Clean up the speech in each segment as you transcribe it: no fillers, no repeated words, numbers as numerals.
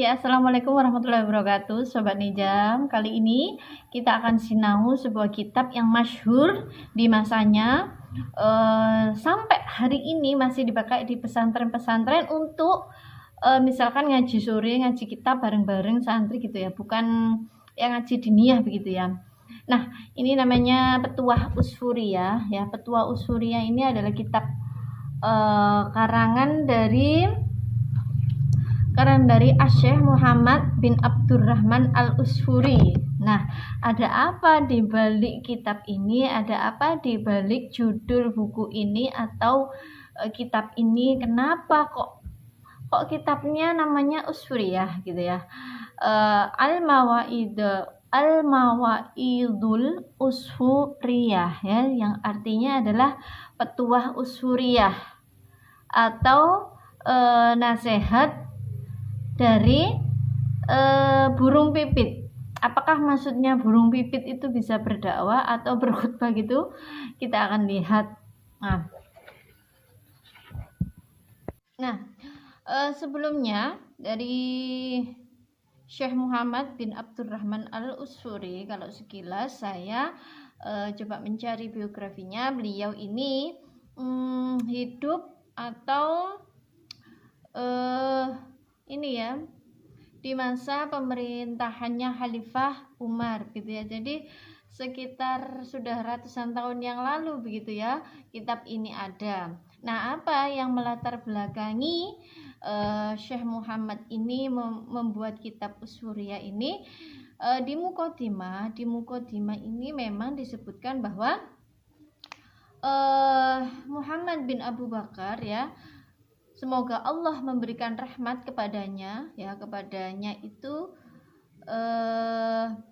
Ya, assalamualaikum warahmatullahi wabarakatuh, Sobat Nijam. Kali ini kita akan sinau sebuah kitab yang masyhur di masanya, sampai hari ini masih dipakai di pesantren-pesantren untuk misalkan ngaji sore, ngaji kitab bareng-bareng santri gitu ya, bukan yang ngaji diniyah begitu ya. Nah, ini namanya Petuah Usfuriyah ya. Petuah Usfuriyah ini adalah kitab karangan dari Asy-Syaikh Muhammad bin Abdurrahman Al-Usfuri. Nah, ada apa di balik kitab ini? Ada apa di balik judul buku ini atau kitab ini? Kenapa kok kitabnya namanya Usfuriyah gitu ya? Al-Mawaidul Usfuriyah ya, yang artinya adalah petuah Usfuriyah atau nasihat dari burung pipit. Apakah maksudnya burung pipit itu bisa berdakwah atau berkhutbah gitu? Kita akan lihat. Nah, sebelumnya dari Syekh Muhammad bin Abdurrahman Al-Usfuri, kalau sekilas saya coba mencari biografinya. Beliau ini hidup atau ini ya, di masa pemerintahannya Khalifah Umar gitu ya. Jadi sekitar sudah ratusan tahun yang lalu begitu ya, kitab ini ada. Nah, apa yang melatar belakangi Syekh Muhammad ini membuat kitab Usfuriyah ini? Di Muqaddimah ini memang disebutkan bahwa Muhammad bin Abu Bakar ya, semoga Allah memberikan rahmat kepadanya ya, itu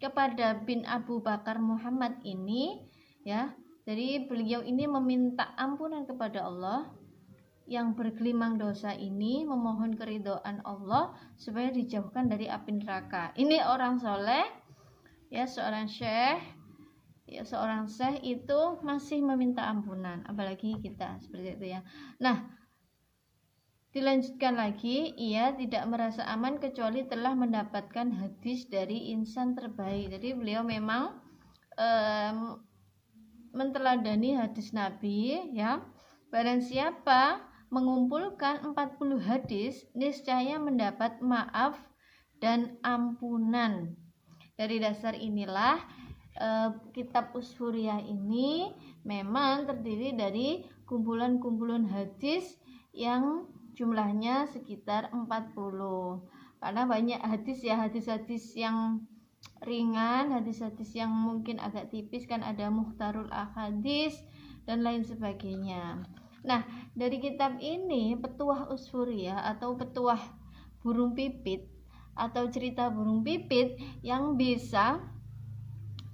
kepada bin Abu Bakar Muhammad ini ya. Jadi beliau ini meminta ampunan kepada Allah yang bergelimang dosa ini, memohon keridhaan Allah supaya dijauhkan dari api neraka. Ini orang soleh ya, seorang syekh ya, seorang syekh itu masih meminta ampunan, apalagi kita seperti itu ya. Nah, dilanjutkan lagi, ia tidak merasa aman kecuali telah mendapatkan hadis dari insan terbaik. Jadi beliau memang menteladani hadis Nabi ya. Barang siapa mengumpulkan 40 hadis, niscaya mendapat maaf dan ampunan. Dari dasar inilah kitab Usfuriyah ini memang terdiri dari kumpulan-kumpulan hadis yang jumlahnya sekitar 40. Karena banyak hadis ya, hadis-hadis yang ringan, hadis-hadis yang mungkin agak tipis, kan ada mukhtarul ahadis dan lain sebagainya. Nah, dari kitab ini Petuah Usfuriyah atau Petuah Burung Pipit atau cerita burung pipit yang bisa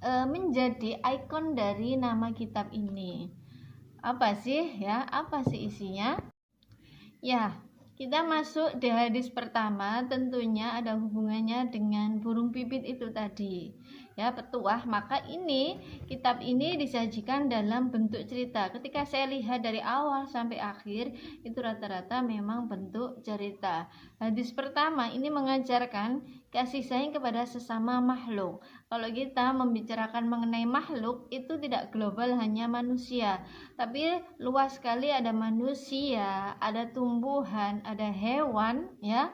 menjadi ikon dari nama kitab ini. Apa sih ya? Apa sih isinya? Ya, kita masuk di hadis pertama, tentunya ada hubungannya dengan burung pipit itu tadi ya, petuah. Maka ini kitab ini disajikan dalam bentuk cerita. Ketika saya lihat dari awal sampai akhir, itu rata-rata memang bentuk cerita. Hadis pertama ini mengajarkan kasih sayang kepada sesama makhluk. Kalau kita membicarakan mengenai makhluk, itu tidak global hanya manusia, tapi luas sekali, ada manusia, ada tumbuhan, ada hewan ya.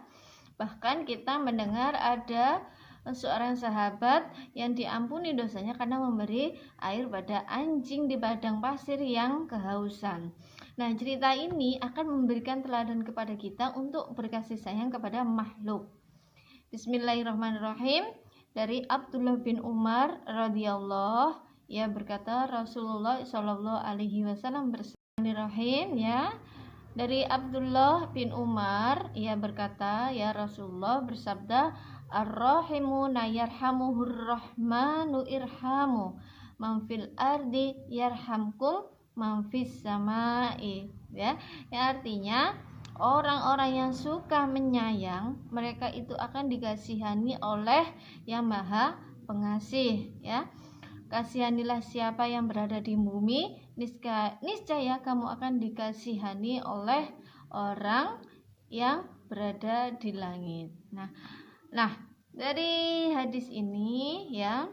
Bahkan kita mendengar ada seorang sahabat yang diampuni dosanya karena memberi air pada anjing di padang pasir yang kehausan. Nah, cerita ini akan memberikan teladan kepada kita untuk berkasih sayang kepada makhluk. Bismillahirrahmanirrahim. Dari Abdullah bin Umar radhiyallahu ya, berkata Rasulullah sallallahu alaihi wasallam Bismillahirrahmanirrahim ya. Dari Abdullah bin Umar ia berkata, ya Rasulullah bersabda, ar-rahimuna yarhamuhur rahmanu irhamu man fil ardi yarhamkum man fis samai ya. Yang artinya orang-orang yang suka menyayang, mereka itu akan dikasihani oleh yang maha pengasih ya. Kasihanilah siapa yang berada di bumi, niscaya kamu akan dikasihani oleh orang yang berada di langit. Nah, dari hadis ini ya,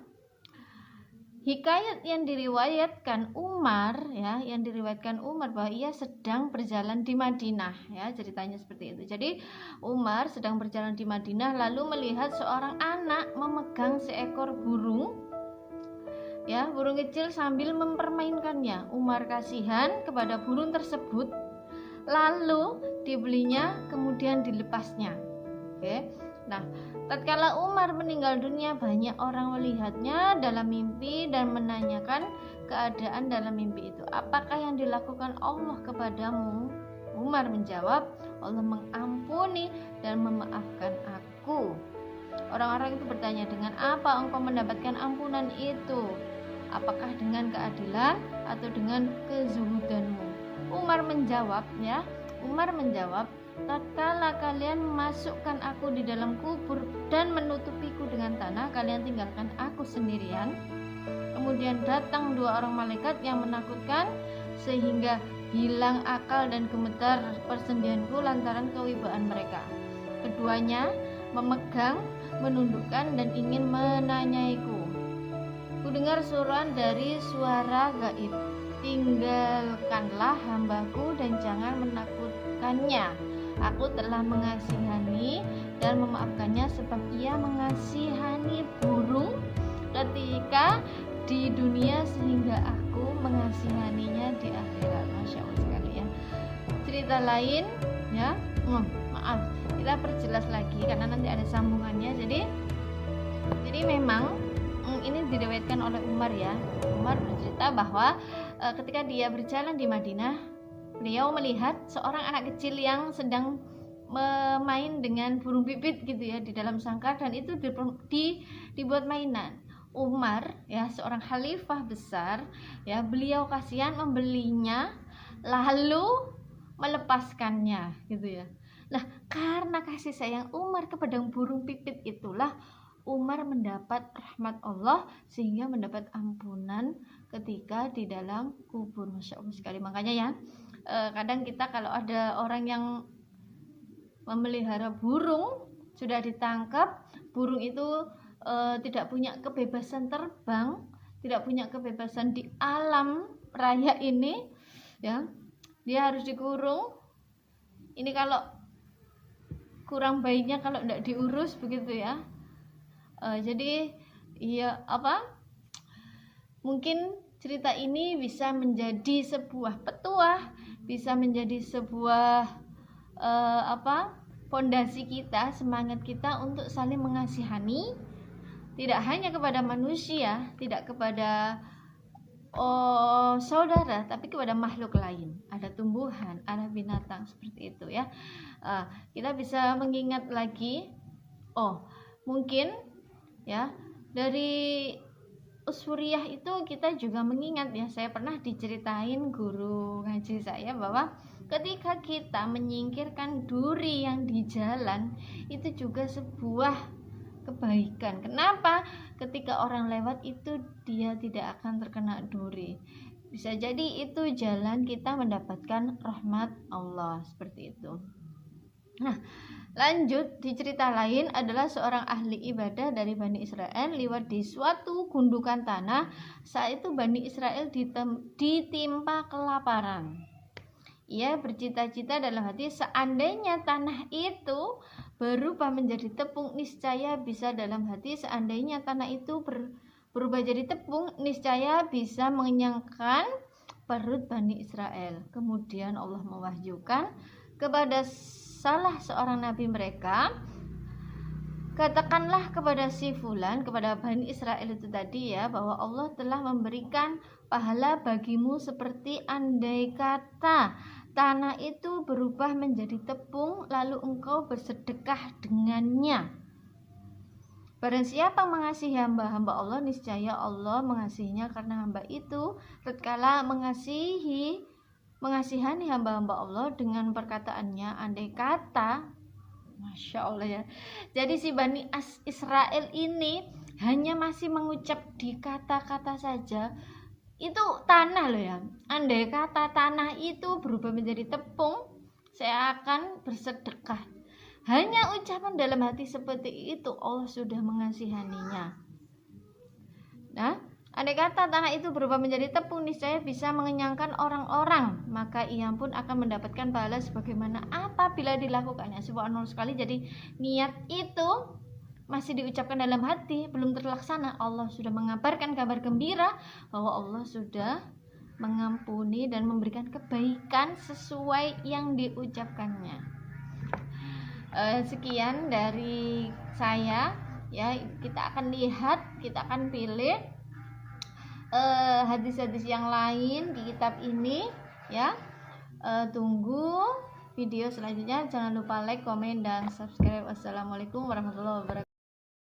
hikayat yang diriwayatkan Umar bahwa ia sedang berjalan di Madinah ya, ceritanya seperti itu. Jadi Umar sedang berjalan di Madinah lalu melihat seorang anak memegang seekor burung ya, burung kecil sambil mempermainkannya. Umar kasihan kepada burung tersebut lalu dibelinya kemudian dilepasnya. Oke. Nah, tatkala Umar meninggal dunia, banyak orang melihatnya dalam mimpi dan menanyakan keadaan dalam mimpi itu. Apakah yang dilakukan Allah kepadamu? Umar menjawab, Allah mengampuni dan memaafkan aku. Orang-orang itu bertanya, dengan apa engkau mendapatkan ampunan itu? Apakah dengan keadilan atau dengan kezuhudanmu? Umar menjawab, tatkala kalian memasukkan aku di dalam kubur dan menutupiku dengan tanah, kalian tinggalkan aku sendirian. Kemudian datang 2 orang malaikat yang menakutkan sehingga hilang akal dan gemetar persendianku lantaran kewibaan mereka. Keduanya memegang, menundukkan dan ingin menanyaiku. Kudengar suruhan dari suara gaib, tinggalkanlah hambaku dan jangan menakutkannya. Aku telah mengasihani dan memaafkannya sebab ia mengasihani burung ketika di dunia sehingga aku mengasihaninya di akhirat. Masya Allah sekali ya. Cerita lain ya, kita perjelas lagi karena nanti ada sambungannya. Jadi memang ini diriwayatkan oleh Umar ya. Umar bercerita bahwa ketika dia berjalan di Madinah, beliau melihat seorang anak kecil yang sedang main dengan burung pipit gitu ya di dalam sangkar, dan itu dibuat mainan. Umar ya, seorang khalifah besar ya, beliau kasihan membelinya lalu melepaskannya gitu ya. Nah, karena kasih sayang Umar kepada burung pipit itulah Umar mendapat rahmat Allah sehingga mendapat ampunan ketika di dalam kubur. Masya Allah sekali. Makanya ya, kadang kita kalau ada orang yang memelihara burung, sudah ditangkap, burung itu tidak punya kebebasan terbang, tidak punya kebebasan di alam raya ini ya, dia harus dikurung. Ini kalau kurang baiknya kalau tidak diurus begitu ya. Jadi ya mungkin cerita ini bisa menjadi sebuah petuah, bisa menjadi sebuah fondasi kita, semangat kita untuk saling mengasihani, tidak hanya kepada manusia, tidak kepada saudara, tapi kepada makhluk lain. Ada tumbuhan, ada binatang seperti itu ya. Kita bisa mengingat lagi, mungkin ya, dari Uswuriyah itu kita juga mengingat ya, saya pernah diceritain guru ngaji saya bahwa ketika kita menyingkirkan duri yang di jalan itu juga sebuah kebaikan. Kenapa? Ketika orang lewat itu dia tidak akan terkena duri. Bisa jadi itu jalan kita mendapatkan rahmat Allah, seperti itu. Nah, lanjut di cerita lain adalah seorang ahli ibadah dari Bani Israel lewat di suatu gundukan tanah. Saat itu Bani Israel ditimpa kelaparan. Ia bercita-cita dalam hati, seandainya tanah itu berubah menjadi tepung, niscaya bisa dalam hati, seandainya tanah itu berubah jadi tepung, niscaya bisa mengenyangkan perut Bani Israel. Kemudian Allah mewahyukan kepada salah seorang nabi mereka, katakanlah kepada si fulan, kepada Bani Israel itu tadi ya, bahwa Allah telah memberikan pahala bagimu seperti andai kata tanah itu berubah menjadi tepung lalu engkau bersedekah dengannya. Barang siapa mengasihi hamba-hamba Allah, niscaya Allah mengasihinya karena hamba itu tatkala mengasihani hamba-hamba Allah dengan perkataannya andai kata. Masya Allah ya. Jadi si Bani Israel ini hanya masih mengucap di kata-kata saja, itu tanah loh ya, andai kata tanah itu berubah menjadi tepung, saya akan bersedekah. Hanya ucapan dalam hati seperti itu Allah sudah mengasihaninya. Nah, andai kata tanah itu berubah menjadi tepung, niscaya bisa mengenyangkan orang-orang, maka ia pun akan mendapatkan pahala sebagaimana apabila dilakukannya. Subhanallah sekali. Jadi niat itu masih diucapkan dalam hati, belum terlaksana, Allah sudah mengabarkan kabar gembira bahwa Allah sudah mengampuni dan memberikan kebaikan sesuai yang diucapkannya. Sekian dari saya ya. Kita akan lihat, kita akan pilih hadis-hadis yang lain di kitab ini ya. Tunggu video selanjutnya. Jangan lupa like, komen, dan subscribe. Wassalamualaikum warahmatullahi wabarakatuh.